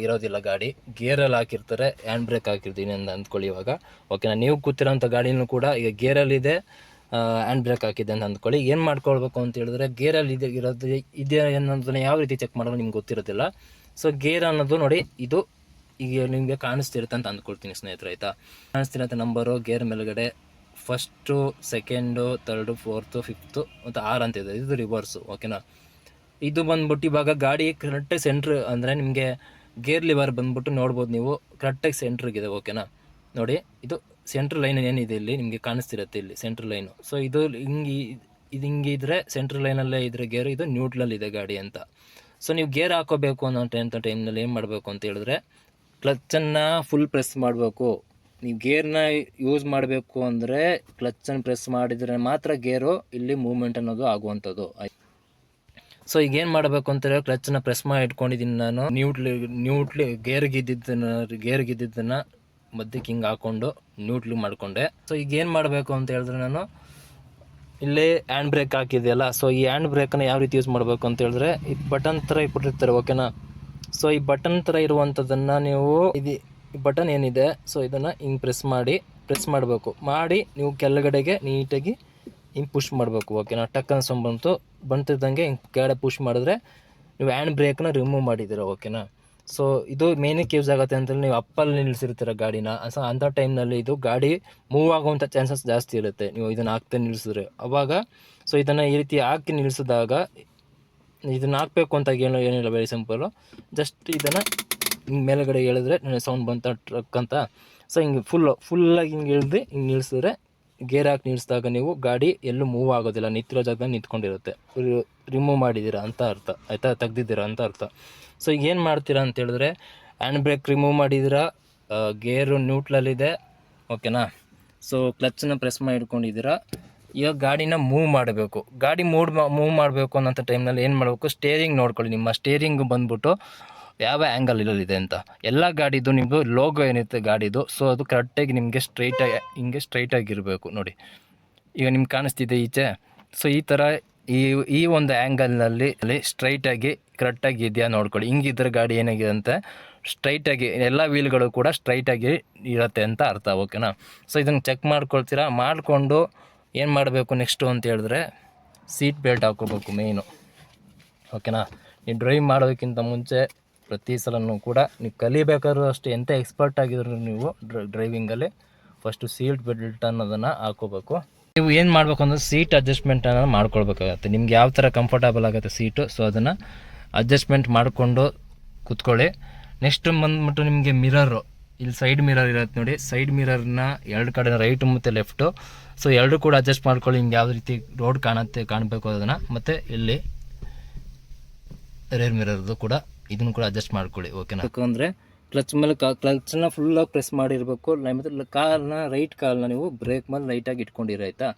ಇರೋದಿಲ್ಲ, ಗಾಡಿ ಗೇರಲ್ಲಿ ಹಾಕಿರ್ತಾರೆ, ಹ್ಯಾಂಡ್ ಬ್ರೇಕ್ ಹಾಕಿರ್ತೀನಿ ಅಂತ ಅಂದ್ಕೊಳ್ಳಿ ಇವಾಗ, ಓಕೆನಾ. ನೀವು ಕೂತಿರೋಂಥ ಗಾಡಿನೂ ಕೂಡ ಈಗ ಗೇರಲ್ಲಿದೆ, ಹ್ಯಾಂಡ್ ಬ್ರೇಕ್ ಹಾಕಿದೆ ಅಂತ ಅಂದ್ಕೊಳ್ಳಿ. ಏನು ಮಾಡ್ಕೊಳ್ಬೇಕು ಅಂತ ಹೇಳಿದ್ರೆ, ಗೇರಲ್ಲಿ ಇದೆ ಅನ್ನೋದನ್ನ ಯಾವ ರೀತಿ ಚೆಕ್ ಮಾಡೋದು ನಿಮ್ಗೆ ಗೊತ್ತಿರೋದಿಲ್ಲ. ಸೊ ಗೇರ್ ಅನ್ನೋದು ನೋಡಿ, ಇದು ಈಗ ನಿಮಗೆ ಕಾಣಿಸ್ತಿರುತ್ತೆ ಅಂತ ಅಂದ್ಕೊಳ್ತೀನಿ ಸ್ನೇಹಿತರೆ, ಆಯಿತಾ. ಕಾಣಿಸ್ತಿರುತ್ತೆ ನಂಬರು ಗೇರ್ ಮೇಲ್ಗಡೆ first, second, third, fourth, fifth ಮತ್ತು 6 ಅಂತಿದೆ. ಇದು ರಿವರ್ಸು, ಓಕೆನಾ. ಇದು ಬಂದ್ಬಿಟ್ಟು ಇವಾಗ ಗಾಡಿ ಕರೆಕ್ಟಾಗಿ ಸೆಂಟ್ರ್ ಅಂದರೆ ನಿಮಗೆ ಗೇರ್ ಲಿವರ್ ಬಂದ್ಬಿಟ್ಟು ನೋಡ್ಬೋದು ನೀವು, ಕರೆಕ್ಟಾಗಿ ಸೆಂಟ್ರಿಗಿದೆ, ಓಕೆನಾ. ನೋಡಿ ಇದು ಸೆಂಟ್ರ್ ಲೈನ್ ಏನಿದೆ ಇಲ್ಲಿ ನಿಮಗೆ ಕಾಣಿಸ್ತಿರುತ್ತೆ, ಇಲ್ಲಿ ಸೆಂಟ್ರ್ ಲೈನು. ಸೊ ಇದು ಹಿಂಗೆ ಇದ್ದರೆ ಸೆಂಟ್ರ್ ಲೈನಲ್ಲೇ ಇದ್ರೆ ಗೇರು, ಇದು ನ್ಯೂಟ್ರಲ್ಲಿದೆ ಗಾಡಿ ಅಂತ. ಸೊ ನೀವು ಗೇರ್ ಹಾಕೋಬೇಕು ಅನ್ನೋ ಟೈಮ್ನಲ್ಲಿ ಏನು ಮಾಡಬೇಕು ಅಂತ ಹೇಳಿದ್ರೆ, ಕ್ಲಚ್ಚನ್ನು ಫುಲ್ ಪ್ರೆಸ್ ಮಾಡಬೇಕು. ನೀವು ಗೇರ್ನ ಯೂಸ್ ಮಾಡಬೇಕು ಅಂದರೆ ಕ್ಲಚ್ಚನ್ನು ಪ್ರೆಸ್ ಮಾಡಿದರೆ ಮಾತ್ರ ಗೇರು ಇಲ್ಲಿ ಮೂವ್ಮೆಂಟ್ ಅನ್ನೋದು ಆಗುವಂಥದ್ದು. ಸೊ ಈಗ ಏನು ಮಾಡಬೇಕು ಅಂತೇಳಿ ಕ್ಲಚ್ಚನ್ನು ಪ್ರೆಸ್ ಮಾಡಿ ಇಟ್ಕೊಂಡಿದ್ದೀನಿ ನಾನು. ನ್ಯೂಟ್ಲಿ ಗೇರ್ಗಿದ್ದನ್ನು ಮಧ್ಯಕ್ಕೆ ಹಿಂಗೆ ಹಾಕ್ಕೊಂಡು ನ್ಯೂಟ್ಲಿ ಮಾಡಿಕೊಂಡೆ. ಸೊ ಈಗ ಏನು ಮಾಡಬೇಕು ಅಂತ ಹೇಳಿದ್ರೆ, ನಾನು ಇಲ್ಲಿ ಹ್ಯಾಂಡ್ ಬ್ರೇಕ್ ಹಾಕಿದೆಯಲ್ಲ, ಸೊ ಈ ಹ್ಯಾಂಡ್ ಬ್ರೇಕನ್ನು ಯಾವ ರೀತಿ ಯೂಸ್ ಮಾಡಬೇಕು ಅಂತ ಹೇಳಿದ್ರೆ, ಈ ಬಟನ್ ಥರ ಇಟ್ಬಿಟ್ಟಿರ್ತಾರೆ, ಓಕೆನಾ. ಸೊ ಈ ಬಟನ್ ಥರ ಇರುವಂಥದ್ದನ್ನು ನೀವು ಈ ಬಟನ್ ಏನಿದೆ, ಸೊ ಇದನ್ನು ಹಿಂಗೆ ಪ್ರೆಸ್ ಮಾಡಿ ನೀವು ಕೆಳಗಡೆಗೆ ನೀಟಾಗಿ ಹಿಂಗೆ ಪುಷ್ ಮಾಡಬೇಕು, ಓಕೆನಾ. ಟಕ್ ಅನ್ಸ್ಕೊಂಡ್ಬಂತು ಬಂತಿದ್ದಂಗೆ ಹಿಂಗೆ ಕೆಳಗಡೆ ಪುಷ್ ಮಾಡಿದ್ರೆ ನೀವು ಹ್ಯಾಂಡ್ ಬ್ರೇಕ್ನ ರಿಮೂವ್ ಮಾಡಿದ್ದೀರ, ಓಕೆನಾ. ಸೊ ಇದು ಮೇನಕ್ಕೆ ಯೂಸ್ ಆಗುತ್ತೆ ಅಂತೇಳಿ ನೀವು ಅಪ್ಪಲ್ಲಿ ನಿಲ್ಲಿಸಿರ್ತೀರ ಗಾಡಿನ. ಸೊ ಅಂಥ ಟೈಮ್ನಲ್ಲಿ ಇದು ಗಾಡಿ ಮೂವ್ ಆಗುವಂಥ ಚಾನ್ಸಸ್ ಜಾಸ್ತಿ ಇರುತ್ತೆ ನೀವು ಇದನ್ನು ಹಾಕ್ತಾ ನಿಲ್ಲಿಸಿದ್ರೆ ಅವಾಗ. ಸೊ ಇದನ್ನು ಈ ರೀತಿ ಹಾಕಿ ನಿಲ್ಲಿಸಿದಾಗ ಇದನ್ನು ಹಾಕಬೇಕು ಅಂತ ಏನಿಲ್ಲ, ವೆರಿ ಸಿಂಪಲ್ಲು. ಜಸ್ಟ್ ಇದನ್ನು ಹಿಂಗೆ ಮೇಲುಗಡೆ ಹೇಳಿದ್ರೆ ಸೌಂಡ್ ಬಂತ ಟ್ರಕ್ ಅಂತ. ಸೊ ಹಿಂಗೆ ಫುಲ್ಲಾಗಿ ಹಿಂಗೆ ಎಳ್ದು ಹಿಂಗೆ ನಿಲ್ಲಿಸಿದ್ರೆ, ಗೇರ್ ಹಾಕಿ ನಿಲ್ಲಿಸಿದಾಗ ನೀವು ಗಾಡಿ ಎಲ್ಲೂ ಮೂವ್ ಆಗೋದಿಲ್ಲ, ನಿಂತಿರೋ ಜಾಗದಲ್ಲಿ ನಿಂತ್ಕೊಂಡಿರುತ್ತೆ. ರಿಮೂವ್ ಮಾಡಿದ್ದೀರಾ ಅಂತ ಅರ್ಥ, ಆಯಿತಾ, ತೆಗ್ದಿದ್ದೀರಾ ಅಂತ ಅರ್ಥ. ಸೊ ಈಗ ಏನು ಮಾಡ್ತೀರಾ ಅಂತ ಹೇಳಿದ್ರೆ, ಹ್ಯಾಂಡ್ ಬ್ರೇಕ್ ರಿಮೂವ್ ಮಾಡಿದ್ದೀರಾ, ಗೇರು ನ್ಯೂಟ್ರಲ್ಲಿದೆ, ಓಕೆನಾ. ಸೊ ಕ್ಲಚ್ಚನ್ನು ಪ್ರೆಸ್ ಮಾಡಿ ಇಟ್ಕೊಂಡಿದ್ದೀರಾ. ಈಗ ಗಾಡಿನ ಮೂವ್ ಮಾಡಬೇಕು. ಗಾಡಿ ಮೂವ್ ಮಾಡಬೇಕು ಅನ್ನೋಂಥ ಟೈಮ್ನಲ್ಲಿ ಏನು ಮಾಡಬೇಕು, ಸ್ಟೇರಿಂಗ್ ನೋಡ್ಕೊಳ್ಳಿ. ನಿಮ್ಮ ಸ್ಟೇರಿಂಗ್ ಬಂದ್ಬಿಟ್ಟು ಯಾವ ಆ್ಯಂಗಲ್ ಇರಲಿದೆ ಅಂತ. ಎಲ್ಲ ಗಾಡಿದು ನಿಮ್ಮದು ಲೋಗೋ ಏನಿರುತ್ತೆ ಗಾಡಿದು, ಸೊ ಅದು ಕರೆಕ್ಟಾಗಿ ನಿಮಗೆ ಸ್ಟ್ರೈಟಾಗಿರಬೇಕು ನೋಡಿ. ಈಗ ನಿಮ್ಗೆ ಕಾಣಿಸ್ತಿದೆ ಈಚೆ. ಸೊ ಈ ಥರ ಈ ಒಂದು ಆ್ಯಂಗಲ್ನಲ್ಲಿ ಸ್ಟ್ರೈಟಾಗಿ ಕರೆಕ್ಟಾಗಿ ಇದೆಯಾ ನೋಡ್ಕೊಳ್ಳಿ. ಹಿಂಗಿದ್ರೆ ಗಾಡಿ ಏನಾಗಿದೆ ಅಂತ ಸ್ಟ್ರೈಟಾಗಿ ಎಲ್ಲ ವೀಲ್ಗಳು ಕೂಡ ಸ್ಟ್ರೈಟಾಗಿ ಇರುತ್ತೆ ಅಂತ ಅರ್ಥ, ಓಕೆನಾ. ಸೊ ಇದನ್ನು ಚೆಕ್ ಮಾಡ್ಕೊಳ್ತೀರಾ. ಮಾಡಿಕೊಂಡು ಏನು ಮಾಡಬೇಕು ನೆಕ್ಸ್ಟು ಅಂತ ಹೇಳಿದ್ರೆ, ಸೀಟ್ ಬೆಲ್ಟ್ ಹಾಕ್ಕೋಬೇಕು ಮೇಯ್ನು, ಓಕೆನಾ. ನೀವು ಡ್ರೈವ್ ಮಾಡೋದಕ್ಕಿಂತ ಮುಂಚೆ ಪ್ರತಿ ಸಲನೂ ಕೂಡ ನೀವು ಕಲಿಬೇಕಾದ್ರೂ ಅಷ್ಟೇ, ಎಂಥ ಎಕ್ಸ್ಪರ್ಟ್ ಆಗಿದ್ರು ನೀವು ಡ್ರೈವಿಂಗಲ್ಲಿ ಫಸ್ಟು ಸೀಟ್ ಬೆಲ್ಟ್ ಅನ್ನೋದನ್ನು ಹಾಕೋಬೇಕು. ನೀವು ಏನು ಮಾಡಬೇಕು ಅಂದರೆ ಸೀಟ್ ಅಡ್ಜಸ್ಟ್ಮೆಂಟನ್ನು ಮಾಡ್ಕೊಳ್ಬೇಕಾಗತ್ತೆ. ನಿಮ್ಗೆ ಯಾವ ಥರ ಕಂಫರ್ಟಬಲ್ ಆಗುತ್ತೆ ಸೀಟು, ಸೊ ಅದನ್ನು ಅಡ್ಜಸ್ಟ್ಮೆಂಟ್ ಮಾಡಿಕೊಂಡು ಕೂತ್ಕೊಳ್ಳಿ. ನೆಕ್ಸ್ಟ್ ಬಂದ್ಬಿಟ್ಟು ನಿಮಗೆ ಮಿರರು, ಇಲ್ಲಿ ಸೈಡ್ ಮಿರರ್ ಇರುತ್ತೆ ನೋಡಿ, ಸೈಡ್ ಮಿರರ್ನ ಎರಡು ಕಡೆ ರೈಟು ಮತ್ತು ಲೆಫ್ಟು, ಸೊ ಎರಡು ಕೂಡ ಅಡ್ಜಸ್ಟ್ ಮಾಡ್ಕೊಳ್ಳಿ. ಹಿಂಗೆ ಯಾವ ರೀತಿ ರೋಡ್ ಕಾಣಬೇಕು ಅದನ್ನು. ಮತ್ತು ಇಲ್ಲಿ ರೇರ್ ಮಿರರ್ದು ಕೂಡ ಇದನ್ನು ಕೂಡ ಅಡ್ಜಸ್ಟ್ ಮಾಡ್ಕೊಳ್ಳಿ, ಓಕೆನಾ. ಯಾಕಂದರೆ ಕ್ಲಚ್ ಮೇಲೆ ಕ್ಲಚ್ನ ಫುಲ್ಲಾಗಿ ಪ್ರೆಸ್ ಮಾಡಿರಬೇಕು. ಮತ್ತು ಕಾಲನ್ನ ರೈಟ್ ಕಾಲನ್ನ ನೀವು ಬ್ರೇಕ್ ಮೇಲೆ ಲೈಟಾಗಿ ಇಟ್ಕೊಂಡಿರಿ, ಆಯಿತಾ.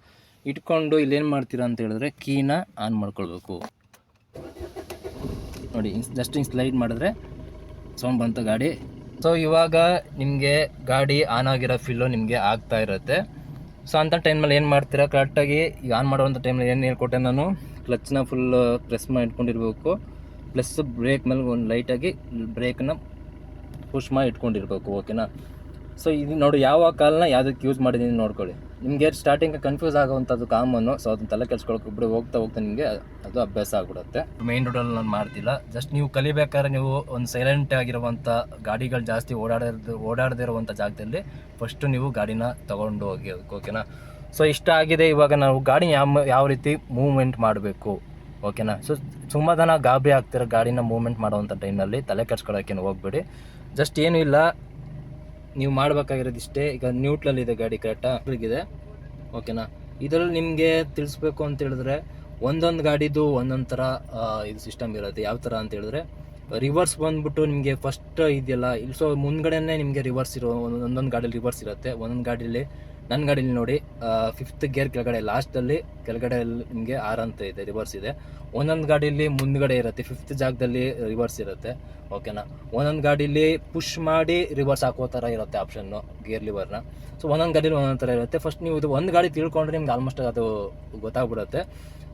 ಇಟ್ಕೊಂಡು ಇಲ್ಲೇನು ಮಾಡ್ತೀರಾ ಅಂತ ಹೇಳಿದ್ರೆ ಕೀನ ಆನ್ ಮಾಡ್ಕೊಳ್ಬೇಕು ನೋಡಿ. ಜಸ್ಟ್ ಹಿಂಗೆ ಸ್ಲೈಡ್ ಮಾಡಿದ್ರೆ ಸೌಂಡ್ ಬಂತು ಗಾಡಿ. ಸೊ ಇವಾಗ ನಿಮಗೆ ಗಾಡಿ ಆನ್ ಆಗಿರೋ ಫೀಲು ನಿಮಗೆ ಆಗ್ತಾ ಇರುತ್ತೆ. ಸೊ ಅಂಥ ಟೈಮಲ್ಲಿ ಏನು ಮಾಡ್ತೀರಾ, ಕರೆಕ್ಟಾಗಿ ಈಗ ಆನ್ ಮಾಡುವಂಥ ಟೈಮಲ್ಲಿ ಏನು ಹೇಳ್ಕೊಟ್ಟೆ ನಾನು, ಕ್ಲಚ್ನ ಫುಲ್ ಪ್ರೆಸ್ ಮಾಡಿ ಇಟ್ಕೊಂಡಿರ್ಬೇಕು. ಪ್ಲಸ್ ಬ್ರೇಕ್ ಮೇಲೆ ಒಂದು ಲೈಟಾಗಿ ಬ್ರೇಕನ್ನ ಪುಷ್ ಮಾಡಿ ಇಟ್ಕೊಂಡಿರ್ಬೇಕು, ಓಕೆನಾ. ಸೊ ಇದು ನೋಡಿ, ಯಾವ ಕಾಲನ್ನ ಯಾವುದಕ್ಕೆ ಯೂಸ್ ಮಾಡಿದ್ದೀನಿ ನೋಡ್ಕೊಳ್ಳಿ. ನಿಮಗೆ ಸ್ಟಾರ್ಟಿಂಗ್ ಕನ್ಫ್ಯೂಸ್ ಆಗೋವಂಥದ್ದು ಕಾಮನ್ನು. ಸೊ ಅದನ್ನ ತಲೆ ಕೆಲ್ಸ್ಕೊಳಕ್ಕೆ ಒಬ್ಬರು ಹೋಗ್ತಾ ನಿಮಗೆ ಅದು ಅಭ್ಯಾಸ ಆಗಿಬಿಡುತ್ತೆ. ಮೈನ್ ರೋಡಲ್ಲಿ ನಾನು ಮಾಡ್ತಿಲ್ಲ, ಜಸ್ಟ್ ನೀವು ಕಲಿಬೇಕಾದ್ರೆ ನೀವು ಒಂದು ಸೈಲೆಂಟ್ ಆಗಿರುವಂಥ ಗಾಡಿಗಳು ಜಾಸ್ತಿ ಓಡಾಡದೇ ಇರುವಂಥ ಜಾಗದಲ್ಲಿ ಫಸ್ಟು ನೀವು ಗಾಡಿನ ತೊಗೊಂಡು ಹೋಗಿ, ಓಕೆನಾ. ಸೊ ಇಷ್ಟ ಆಗಿದೆ. ಇವಾಗ ನಾವು ಗಾಡಿ ಯಾವ ರೀತಿ ಮೂವ್ಮೆಂಟ್ ಮಾಡಬೇಕು, ಓಕೆನಾ. ಸೊ ತುಂಬ ಜನ ಗಾಬರಿ ಆಗ್ತಿರೋ ಗಾಡಿನ ಮೂವ್ಮೆಂಟ್ ಮಾಡೋವಂಥ ಟೈಮಲ್ಲಿ ತಲೆ ಕೆಡ್ಸ್ಕೊಳ್ಳೋಕ್ಕೇನು ಹೋಗ್ಬೇಡಿ. ಜಸ್ಟ್ ಏನೂ ಇಲ್ಲ, ನೀವು ಮಾಡಬೇಕಾಗಿರೋದು ಇಷ್ಟೇ. ಈಗ ನ್ಯೂಟ್ರಲ್ಲಿದೆ ಗಾಡಿ, ಕರೆಕ್ಟಾಗಿದೆ, ಓಕೆನಾ. ಇದರಲ್ಲಿ ನಿಮಗೆ ತಿಳಿಸ್ಬೇಕು ಅಂತ ಹೇಳಿದ್ರೆ ಒಂದೊಂದು ಗಾಡಿದು ಒಂದೊಂದು ಥರ ಇದು ಸಿಸ್ಟಮ್ ಇರುತ್ತೆ. ಯಾವ ಥರ ಅಂತ ಹೇಳಿದ್ರೆ ರಿವರ್ಸ್ ಬಂದ್ಬಿಟ್ಟು ನಿಮಗೆ ಫಸ್ಟ್ ಇದೆಯಲ್ಲ ಇಲ್ಲಿ, ಸೊ ಮುಂದ್ಗಡೆನೇ ನಿಮಗೆ ರಿವರ್ಸ್ ಇರೋ ಒಂದೊಂದು ಗಾಡೀಲಿ ರಿವರ್ಸ್ ಇರುತ್ತೆ. ಒಂದೊಂದು ಗಾಡೀಲಿ, ನನ್ನ ಗಾಡೀಲಿ ನೋಡಿ 5th ಗೇರ್ ಕೆಳಗಡೆ ಲಾಸ್ಟಲ್ಲಿ ಕೆಳಗಡೆ ನಿಮಗೆ 6 ಅಂತ ಇದೆ, ರಿವರ್ಸ್ ಇದೆ. ಒಂದೊಂದು ಗಾಡೀಲಿ ಮುಂದ್ಗಡೆ ಇರುತ್ತೆ, 5th ಜಾಗದಲ್ಲಿ ರಿವರ್ಸ್ ಇರುತ್ತೆ, ಓಕೆನಾ. ಒಂದೊಂದು ಗಾಡೀಲಿ ಪುಷ್ ಮಾಡಿ ರಿವರ್ಸ್ ಹಾಕೋ ಥರ ಇರುತ್ತೆ ಆಪ್ಷನ್ನು, ಗೇರ್ ಲಿವರ್ನ. ಸೊ ಒಂದೊಂದು ಗಾಡೀಲಿ ಒಂದೊಂದು ಥರ ಇರುತ್ತೆ. ಫಸ್ಟ್ ನೀವು ಇದು ಒಂದು ಗಾಡಿ ತಿಳ್ಕೊಂಡ್ರೆ ನಿಮ್ಗೆ ಆಲ್ಮೋಸ್ಟ್ ಅದು ಗೊತ್ತಾಗ್ಬಿಡುತ್ತೆ.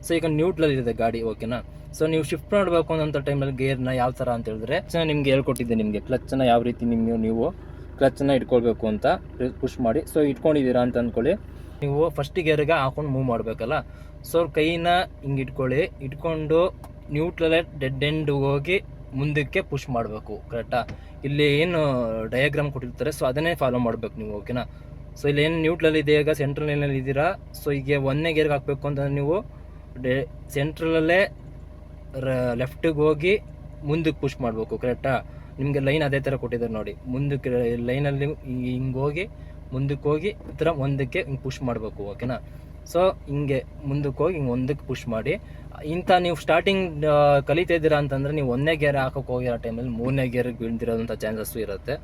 ಸೊ ಈಗ ನ್ಯೂಟ್ರಲ್ಲಿದೆ ಗಾಡಿ, ಓಕೆನಾ. ಸೊ ನೀವು ಶಿಫ್ಟ್ ಮಾಡಬೇಕು ಅನ್ನೋಂಥ ಟೈಮಲ್ಲಿ ಗೇರ್ನ ಯಾವ ಥರ ಅಂತ ಹೇಳಿದ್ರೆ ನಿಮ್ಗೆ ಹೇಳ್ಕೊಟ್ಟಿದ್ದೆ. ನಿಮಗೆ ಕ್ಲಚ್ನ ಯಾವ ರೀತಿ ನೀವು ಕ್ಲಚ್ನ ಇಟ್ಕೊಳ್ಬೇಕು ಅಂತ ಪುಷ್ ಮಾಡಿ. ಸೊ ಇಟ್ಕೊಂಡಿದ್ದೀರಾ ಅಂತ ಅಂದ್ಕೊಳ್ಳಿ. ನೀವು ಫಸ್ಟ್ ಗೇರ್ಗೆ ಹಾಕೊಂಡು ಮೂವ್ ಮಾಡಬೇಕಲ್ಲ, ಸೊ ಕೈನ ಹಿಂಗೆ ಇಟ್ಕೊಂಡು ನ್ಯೂಟ್ರಲ್ಲೇ ಡೆಡ್ ಎಂಡ್ ಹೋಗಿ ಮುಂದಕ್ಕೆ ಪುಷ್ ಮಾಡಬೇಕು, ಕರೆಕ್ಟಾ. ಇಲ್ಲಿ ಏನು ಡಯಾಗ್ರಾಮ್ ಕೊಟ್ಟಿರ್ತಾರೆ, ಸೊ ಅದನ್ನೇ ಫಾಲೋ ಮಾಡಬೇಕು ನೀವು, ಓಕೆನಾ. ಸೊ ಇಲ್ಲಿ ಏನು ನ್ಯೂಟ್ರಲ್ಲಿದೆ, ಈಗ ಸೆಂಟ್ರಲ್ ಲೈನಲ್ಲಿ ಇದ್ದೀರಾ. ಸೊ ಈಗ 1ನೇ ಗೇರ್ಗೆ ಹಾಕಬೇಕು ಅಂತ ನೀವು ಸೆಂಟ್ರಲಲ್ಲೇ ಲೆಫ್ಟಿಗೆ ಹೋಗಿ ಮುಂದಕ್ಕೆ ಪುಷ್ ಮಾಡಬೇಕು, ಕರೆಕ್ಟಾ. ನಿಮಗೆ ಲೈನ್ ಅದೇ ಥರ ಕೊಟ್ಟಿದ್ದಾರೆ ನೋಡಿ, ಮುಂದಕ್ಕೆ ಲೈನಲ್ಲಿ ಹಿಂಗೆ ಹೋಗಿ ಮುಂದಕ್ಕೆ ಹೋಗಿ ಈ ಥರ ಒಂದಕ್ಕೆ ಹಿಂಗೆ ಪುಷ್ ಮಾಡಬೇಕು, ಓಕೆನಾ. ಸೊ ಹಿಂಗೆ ಮುಂದಕ್ಕೆ ಹೋಗಿ ಹಿಂಗೆ ಒಂದಕ್ಕೆ ಪುಷ್ ಮಾಡಿ. ಇಂಥ ನೀವು ಸ್ಟಾರ್ಟಿಂಗ್ ಕಲಿತಾ ಇದ್ದೀರಾ ಅಂತಂದರೆ ನೀವು 1ನೇ ಗೇರ್ ಹಾಕೋಕೆ ಹೋಗಿರೋ ಟೈಮಲ್ಲಿ 3ನೇ ಗೇರಿಗೆ ಬೀಳ್ದಿರೋಂಥ ಚಾನ್ಸಸ್ಸು ಇರುತ್ತೆ.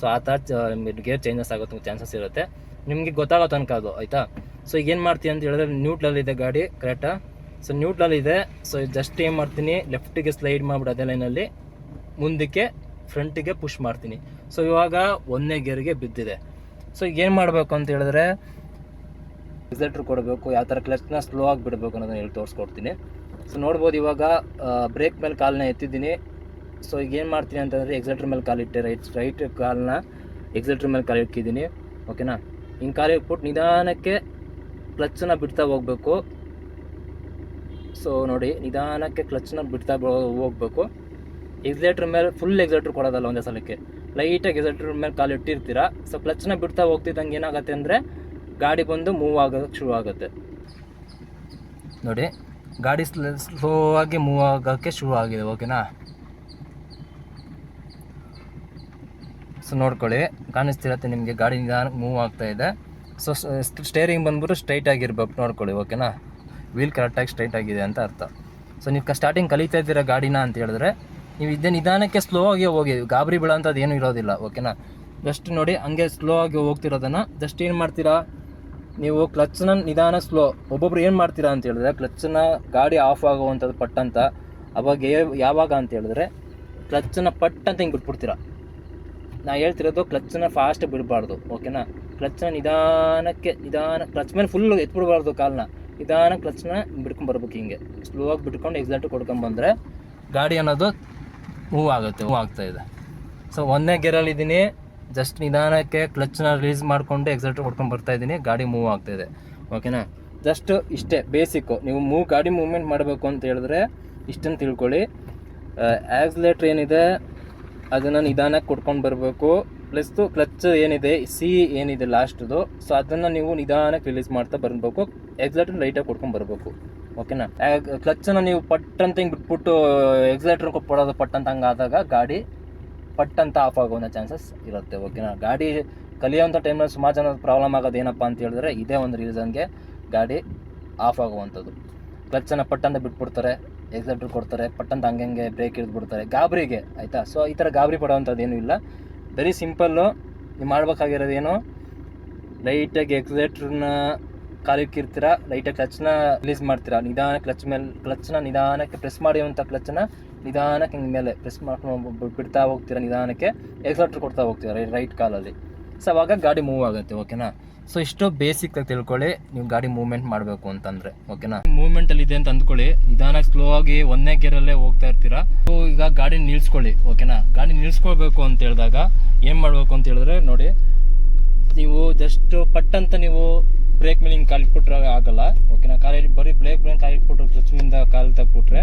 ಸೊ ಆ ಥರ ನಿಮಗೆ ಗೇರ್ ಚೇಂಜಸ್ ಆಗೋದು ಚಾನ್ಸಸ್ ಇರುತ್ತೆ, ನಿಮಗೆ ಗೊತ್ತಾಗೋ ತನಕ ಅದು, ಆಯಿತಾ. ಸೊ ಈಗ ಏನು ಮಾಡ್ತೀನಿ ಅಂತ ಹೇಳಿದ್ರೆ ನ್ಯೂಟ್ರಲ್ಲಿದೆ ಗಾಡಿ, ಕರೆಕ್ಟಾ. ಸೊ ನ್ಯೂಟ್ರಲ್ಲಿದೆ. ಸೊ ಜಸ್ಟ್ ಏನು ಮಾಡ್ತೀನಿ, ಲೆಫ್ಟಿಗೆ ಸ್ಲೈಡ್ ಮಾಡಿಬಿಟ್ಟು ಅದೇ ಲೈನಲ್ಲಿ ಮುಂದಕ್ಕೆ ಫ್ರಂಟಿಗೆ ಪುಷ್ ಮಾಡ್ತೀನಿ. ಸೊ ಇವಾಗ 1ನೇ ಗೇರಿಗೆ ಬಿದ್ದಿದೆ. ಸೊ ಈಗ ಏನು ಮಾಡಬೇಕು ಅಂತ ಹೇಳಿದ್ರೆ ಎಕ್ಸಲೇಟರ್ ಕೊಡಬೇಕು, ಯಾವ ಥರ ಕ್ಲಚ್ನ ಸ್ಲೋ ಆಗಿ ಬಿಡಬೇಕು ಅನ್ನೋದನ್ನ ಹೇಳಿ ತೋರಿಸ್ಕೊಡ್ತೀನಿ. ಸೊ ನೋಡ್ಬೋದು ಇವಾಗ ಬ್ರೇಕ್ ಮೇಲೆ ಕಾಲನ್ನ ಎತ್ತಿದ್ದೀನಿ. ಸೊ ಈಗ ಏನು ಮಾಡ್ತೀನಿ ಅಂತಂದರೆ ಎಕ್ಸಲೇಟರ್ ಮೇಲೆ ಕಾಲಿಟ್ಟೆ, ರೈಟ್ ಕಾಲನ್ನ ಎಕ್ಸಲೇಟರ್ ಮೇಲೆ ಕಾಲಿಟ್ಟಿದ್ದೀನಿ, ಓಕೆನಾ. ಹಿಂಗೆ ಕಾಲು ಇಟ್ಬಿಟ್ಟು ನಿಧಾನಕ್ಕೆ ಕ್ಲಚ್ಚನ್ನ ಬಿಡ್ತಾ ಹೋಗಬೇಕು. ಸೊ ನೋಡಿ, ನಿಧಾನಕ್ಕೆ ಕ್ಲಚ್ನ ಬಿಡ್ತಾ ಹೋಗಬೇಕು. ಎಕ್ಸಲೇಟರ್ ಮೇಲೆ ಫುಲ್ ಎಕ್ಸಲೇಟರ್ ಕೊಡೋದಲ್ಲ ಒಂದೇ ಸಲಕ್ಕೆ, ಲೈಟಾಗಿ ಎಕ್ಸಲೇಟರ್ ಮೇಲೆ ಕಾಲು ಇಟ್ಟಿರ್ತೀರಾ. ಸೊ ಕ್ಲಚ್ನ ಬಿಡ್ತಾ ಹೋಗ್ತಿದ್ದಂಗೆ ಏನಾಗುತ್ತೆ ಅಂದರೆ ಗಾಡಿ ಬಂದು ಮೂವ್ ಆಗೋಕ್ಕೆ ಶುರು ಆಗುತ್ತೆ ನೋಡಿ. ಗಾಡಿ ಸ್ಲೋ ಆಗಿ ಮೂವ್ ಆಗೋಕ್ಕೆ ಶುರು ಆಗಿದೆ, ಓಕೆನಾ. ಸೊ ನೋಡ್ಕೊಳ್ಳಿ, ಕಾಣಿಸ್ತಿರತ್ತೆ ನಿಮಗೆ ಗಾಡಿ ನಿಧಾನಕ್ಕೆ ಮೂವ್ ಆಗ್ತಾ ಇದೆ. ಸೊ ಸ್ಟೇರಿಂಗ್ ಬಂದ್ಬಿಟ್ಟು ಸ್ಟ್ರೈಟ್ ಆಗಿರ್ಬೇಕು ನೋಡ್ಕೊಳ್ಳಿ, ಓಕೆನಾ. ವೀಲ್ ಕರೆಕ್ಟಾಗಿ ಸ್ಟ್ರೈಟ್ ಆಗಿದೆ ಅಂತ ಅರ್ಥ. ಸೊ ನೀವು ಸ್ಟಾರ್ಟಿಂಗ್ ಕಲಿತಾ ಇದ್ದೀರಾ ಗಾಡಿನ ಅಂತ ಹೇಳಿದ್ರೆ ನೀವು ಇದೇ ನಿಧಾನಕ್ಕೆ ಸ್ಲೋ ಆಗಿ ಹೋಗಿ, ಗಾಬರಿ ಬೀಳೋಂಥದ್ದು ಏನೂ ಇರೋದಿಲ್ಲ, ಓಕೆನಾ. ಜಸ್ಟ್ ನೋಡಿ ಹಂಗೆ ಸ್ಲೋ ಆಗಿ ಹೋಗ್ತಿರೋದನ್ನು ಜಸ್ಟ್ ಏನು ಮಾಡ್ತೀರಾ ನೀವು, ಕ್ಲಚ್ನ ನಿಧಾನ ಸ್ಲೋ. ಒಬ್ಬೊಬ್ರು ಏನು ಮಾಡ್ತೀರಾ ಅಂತ ಹೇಳಿದ್ರೆ ಕ್ಲಚ್ನ ಗಾಡಿ ಆಫ್ ಆಗುವಂಥದ್ದು ಪಟ್ ಅಂತ, ಅವಾಗ ಯಾವಾಗ ಅಂತ ಹೇಳಿದ್ರೆ ಕ್ಲಚ್ನ ಪಟ್ ಅಂತ ಹಿಂಗೆ ಬಿಟ್ಬಿಡ್ತೀರಾ. ನಾ ಹೇಳ್ತಿರೋದು ಕ್ಲಚ್ನ ಫಾಸ್ಟ್ ಬಿಡಬಾರ್ದು, ಓಕೆನಾ. ಕ್ಲಚ್ನ ನಿಧಾನಕ್ಕೆ ಕ್ಲಚ್ ಮೇಲೆ ಫುಲ್ ಎತ್ಬಿಡ್ಬಾರ್ದು ಕಾಲನ್ನ, ನಿಧಾನ ಕ್ಲಚ್ನ ಬಿಡ್ಕೊಂಡು ಬರ್ಬೇಕು. ಹಿಂಗೆ ಸ್ಲೋ ಆಗಿ ಬಿಟ್ಕೊಂಡು ಎಕ್ಸಲೇಟರ್ ಕೊಡ್ಕೊಂಬಂದರೆ ಗಾಡಿ ಅನ್ನೋದು ಮೂವ್ ಆಗ್ತಾ ಇದೆ. ಸೊ 1ನೇ ಗೇರಲ್ಲಿ ಇದ್ದೀನಿ, ಜಸ್ಟ್ ನಿಧಾನಕ್ಕೆ ಕ್ಲಚ್ನ ರಿಲೀಸ್ ಮಾಡಿಕೊಂಡು ಎಕ್ಸಲೇಟರ್ ಕೊಡ್ಕೊಂಡು ಬರ್ತಾಯಿದ್ದೀನಿ, ಗಾಡಿ ಮೂವ್ ಆಗ್ತಾಯಿದೆ, ಓಕೆನಾ. ಜಸ್ಟ್ ಇಷ್ಟೇ ಬೇಸಿಕ್ಕು. ನೀವು ಗಾಡಿ ಮೂವ್ಮೆಂಟ್ ಮಾಡಬೇಕು ಅಂತ ಹೇಳಿದ್ರೆ ಇಷ್ಟನ್ನು ತಿಳ್ಕೊಳ್ಳಿ. ಆಕ್ಸಿಲೇಟ್ರ್ ಏನಿದೆ ಅದನ್ನು ನಿಧಾನಕ್ಕೆ ಕೊಟ್ಕೊಂಡು ಬರಬೇಕು. ಪ್ಲಸ್ ಕ್ಲಚ್ ಏನಿದೆ ಏನಿದೆ ಲಾಸ್ಟ್ದು, ಸೊ ಅದನ್ನು ನೀವು ನಿಧಾನಕ್ಕೆ ರಿಲೀಸ್ ಮಾಡ್ತಾ ಬರಬೇಕು. ಎಕ್ಸಲೇಟರ್ ಲೈಟಾಗಿ ಕೊಟ್ಕೊಂಡು ಬರಬೇಕು. ಓಕೆನಾ. ಕ್ಲಚ್ಚನ್ನು ನೀವು ಪಟ್ ಅಂತ ಹಿಂಗೆ ಬಿಟ್ಬಿಟ್ಟು ಎಕ್ಸಲೇಟರ್ ಕೊಡೋದು ಪಟ್ ಅಂತ ಹಂಗೆ ಆದಾಗ ಗಾಡಿ ಪಟ್ ಅಂತ ಆಫ್ ಆಗುವಂಥ ಚಾನ್ಸಸ್ ಇರುತ್ತೆ. ಓಕೆನಾ. ಗಾಡಿ ಕಲಿಯೋಂಥ ಟೈಮಲ್ಲಿ ಸುಮಾರು ಜನ ಪ್ರಾಬ್ಲಮ್ ಆಗೋದು ಏನಪ್ಪ ಅಂತ ಹೇಳಿದ್ರೆ ಇದೇ ಒಂದು ರೀಸನ್ಗೆ ಗಾಡಿ ಆಫ್ ಆಗುವಂಥದ್ದು. ಕ್ಲಚ್ಚನ್ನು ಪಟ್ ಅಂತ ಬಿಟ್ಬಿಡ್ತಾರೆ, ಎಕ್ಸಲೇಟರ್ ಕೊಡ್ತಾರೆ, ಪಟ್ ಅಂತ ಹಂಗೆ ಬ್ರೇಕ್ ಹಿಡಿದ್ಬಿಡ್ತಾರೆ ಗಾಬರಿಗೆ, ಆಯಿತಾ. ಸೊ ಈ ಥರ ಗಾಬರಿ ಪಡೋವಂಥದ್ದು ಏನೂ ಇಲ್ಲ. Very simple. ನೀವು ಮಾಡ್ಬೇಕಾಗಿರೋದೇನು, ಲೈಟಾಗಿ ಎಕ್ಸಲೇಟ್ರನ್ನ ಕಾಲಿಕ್ಕಿರ್ತೀರ, ಲೈಟಾಗಿ ಕ್ಲಚ್ನ ರಿಲೀಸ್ ಮಾಡ್ತೀರಾ, ಕ್ಲಚ್ನ ನಿಧಾನಕ್ಕೆ ಪ್ರೆಸ್ ಮಾಡಿರುವಂಥ ಕ್ಲಚ್ನ ನಿಧಾನಕ್ಕೆ ಹಿಂಗೆ ಮೇಲೆ ಪ್ರೆಸ್ ಮಾಡ್ಕೊಂಡು ಬಿಡ್ತಾ ಹೋಗ್ತೀರಾ, ನಿಧಾನಕ್ಕೆ ಎಕ್ಸಲೇಟರ್ ಕೊಡ್ತಾ ಹೋಗ್ತೀರಾ ರೈಟ್ ಕಾಲಲ್ಲಿ. ಸೊ ಅವಾಗ ಗಾಡಿ ಮೂವ್ ಆಗುತ್ತೆ. ಓಕೆನಾ. ಸೊ ಇಷ್ಟು ಬೇಸಿಕ್ಕಾಗಿ ತಿಳ್ಕೊಳ್ಳಿ ನೀವು ಗಾಡಿ ಮೂವ್ಮೆಂಟ್ ಮಾಡಬೇಕು ಅಂತಂದರೆ. ಓಕೆನಾ. ಮೂವ್ಮೆಂಟಲ್ಲಿ ಇದೆ ಅಂತ ಅಂದ್ಕೊಳ್ಳಿ, ನಿಧಾನಕ್ಕೆ ಸ್ಲೋ ಆಗಿ ಒಂದೇ ಗೇರಲ್ಲೇ ಹೋಗ್ತಾ ಇರ್ತೀರಾ. ಸೊ ಈಗ ಗಾಡಿ ನಿಲ್ಲಿಸ್ಕೊಳ್ಳಿ. ಓಕೆನಾ. ಗಾಡಿ ನಿಲ್ಲಿಸ್ಕೊಳ್ಬೇಕು ಅಂತ ಹೇಳಿದಾಗ ಏನು ಮಾಡಬೇಕು ಅಂತ ಹೇಳಿದ್ರೆ ನೋಡಿ, ನೀವು ಜಸ್ಟ್ ಪಟ್ ಅಂತ ನೀವು ಬ್ರೇಕ್ ಮೇಲೆ ಹಿಂಗೆ ಕಾಲಿಟ್ಬಿಟ್ರೆ ಆಗಲ್ಲ. ಓಕೆನಾ. ಬರೀ ಬ್ರೇಕ್ ಮೇಲೆ ಕಾಲಿಟ್ಬಿಟ್ರೆ ಕ್ಲಚ್ನಿಂದ ಕಾಲು ತಗ್ಬಿಟ್ರೆ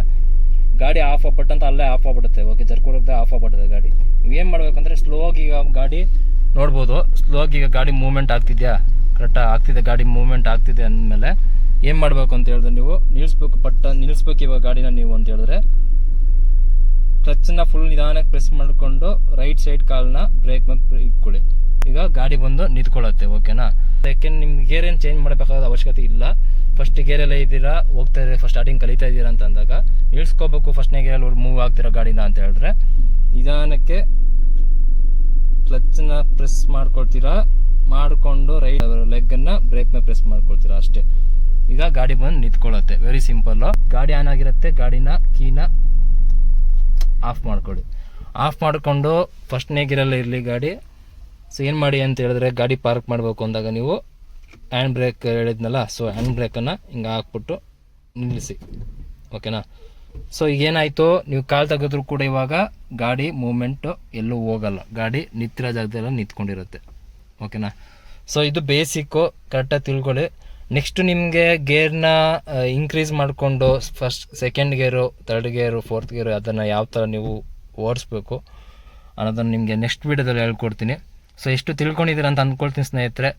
ಗಾಡಿ ಆಫ್ ಪಟ್ ಅಂತ ಅಲ್ಲೇ ಆಫ್ ಆಗ್ಬಿಡುತ್ತೆ. ಓಕೆ. ಜರ್ಕೊಡೋದೇ ಆಫ್ ಆಗ್ಬಿಡುತ್ತೆ ಗಾಡಿ. ನೀವೇನು ಮಾಡ್ಬೇಕಂದ್ರೆ ಸ್ಲೋ ಆಗಿ ಈಗ ಗಾಡಿ ನೋಡ್ಬೋದು, ಸ್ಲೋ ಆಗಿ ಈಗ ಗಾಡಿ ಮೂವ್ಮೆಂಟ್ ಆಗ್ತಿದೆಯಾ, ಕರೆಕ್ಟಾಗಿ ಆಗ್ತಿದೆ, ಗಾಡಿ ಮೂವ್ಮೆಂಟ್ ಆಗ್ತಿದೆ ಅಂದಮೇಲೆ ಏನು ಮಾಡಬೇಕು ಅಂತ ಹೇಳಿದ್ರೆ ನೀವು ನಿಲ್ಲಿಸ್ಬೇಕು ಇವಾಗ ಗಾಡಿನ ನೀವು ಅಂತ ಹೇಳಿದ್ರೆ ಕ್ಲಚ್ನ ಫುಲ್ ನಿಧಾನಕ್ಕೆ ಪ್ರೆಸ್ ಮಾಡಿಕೊಂಡು ರೈಟ್ ಸೈಡ್ ಕಾಲನ್ನ ಬ್ರೇಕ್ ಮೇಲೆ ಇಟ್ಕೊಳ್ಳಿ. ಈಗ ಗಾಡಿ ಬಂದು ನಿಂತ್ಕೊಳ್ಳುತ್ತೆ. ಓಕೆನಾ. ಯಾಕೆಂದ್ರೆ ನಿಮ್ಗೆ ಗೇರ್ ಏನು ಚೇಂಜ್ ಮಾಡಬೇಕಾದ ಅವಶ್ಯಕತೆ ಇಲ್ಲ. ಫಸ್ಟ್ ಗೇರಲ್ಲೇ ಇದ್ದೀರಾ, ಹೋಗ್ತಾ ಇದ್ದೀರಾ, ಫಸ್ಟ್ ಸ್ಟಾರ್ಟಿಂಗ್ ಕಲಿತಾ ಇದ್ದೀರಾ ಅಂತ ಅಂದಾಗ ನಿಲ್ಲಿಸ್ಕೋಬೇಕು. ಫಸ್ಟ್ನೇ ಗೇರಲ್ಲಿ ಮೂವ್ ಆಗ್ತಿರೋ ಗಾಡಿನ ಅಂತ ಹೇಳಿದ್ರೆ ನಿಧಾನಕ್ಕೆ ಕ್ಲಚ್ನ ಪ್ರೆಸ್ ಮಾಡ್ಕೊಳ್ತೀರಾ, ಮಾಡಿಕೊಂಡು ರೈಟ್ ಲೆಗ್ಗನ್ನು ಬ್ರೇಕ್ ಮೇಲೆ ಪ್ರೆಸ್ ಮಾಡ್ಕೊಳ್ತೀರಾ ಅಷ್ಟೇ. ಈಗ ಗಾಡಿ ಬಂದು ನಿಂತ್ಕೊಳ್ಳುತ್ತೆ. Very simple. ಗಾಡಿ ಆನ್ ಆಗಿರುತ್ತೆ, ಗಾಡಿನ ಕೀನ ಆಫ್ ಮಾಡ್ಕೊಳ್ಳಿ. ಆಫ್ ಮಾಡಿಕೊಂಡು ಫಸ್ಟ್ನೇ ಗೇರಲ್ಲಿ ಇರಲಿ ಗಾಡಿ. ಸೊ ಏನು ಮಾಡಿ ಅಂತ ಹೇಳಿದ್ರೆ ಗಾಡಿ ಪಾರ್ಕ್ ಮಾಡಬೇಕು ಅಂದಾಗ ನೀವು ಹ್ಯಾಂಡ್ ಬ್ರೇಕ್ ಹೇಳಿದ್ನಲ್ಲ, ಸೊ ಹ್ಯಾಂಡ್ ಬ್ರೇಕನ್ನು ಹಿಂಗೆ ಹಾಕ್ಬಿಟ್ಟು ನಿಲ್ಲಿಸಿ. ಓಕೆನಾ. ಸೊ ಈಗೇನಾಯಿತು, ನೀವು ಕಾಲು ತೆಗೆದ್ರೂ ಕೂಡ ಇವಾಗ ಗಾಡಿ ಮೂವ್ಮೆಂಟು ಎಲ್ಲೂ ಹೋಗಲ್ಲ, ಗಾಡಿ ನಿಂತಿರೋ ಜಾಗದಲ್ಲ ನಿಂತ್ಕೊಂಡಿರುತ್ತೆ. ಓಕೆನಾ. ಸೊ ಇದು ಬೇಸಿಕ್ಕು, ಕರೆಕ್ಟಾಗಿ ತಿಳ್ಕೊಳ್ಳಿ. ನೆಕ್ಸ್ಟು ನಿಮಗೆ ಗೇರ್ನ ಇನ್ಕ್ರೀಸ್ ಮಾಡಿಕೊಂಡು ಸೆಕೆಂಡ್ ಗೇರು, ಥರ್ಡ್ ಗೇರು, ಫೋರ್ತ್ ಗೇರು ಅದನ್ನು ಯಾವ ಥರ ನೀವು ಓಡಿಸ್ಬೇಕು ಅನ್ನೋದನ್ನು ನಿಮಗೆ ನೆಕ್ಸ್ಟ್ ವೀಡಿಯೋದಲ್ಲಿ ಹೇಳ್ಕೊಡ್ತೀನಿ. ಸೊ ಎಷ್ಟು ತಿಳ್ಕೊಂಡಿದ್ದೀರ ಅಂತ ಅಂದ್ಕೊಳ್ತೀನಿ ಸ್ನೇಹಿತರೆ.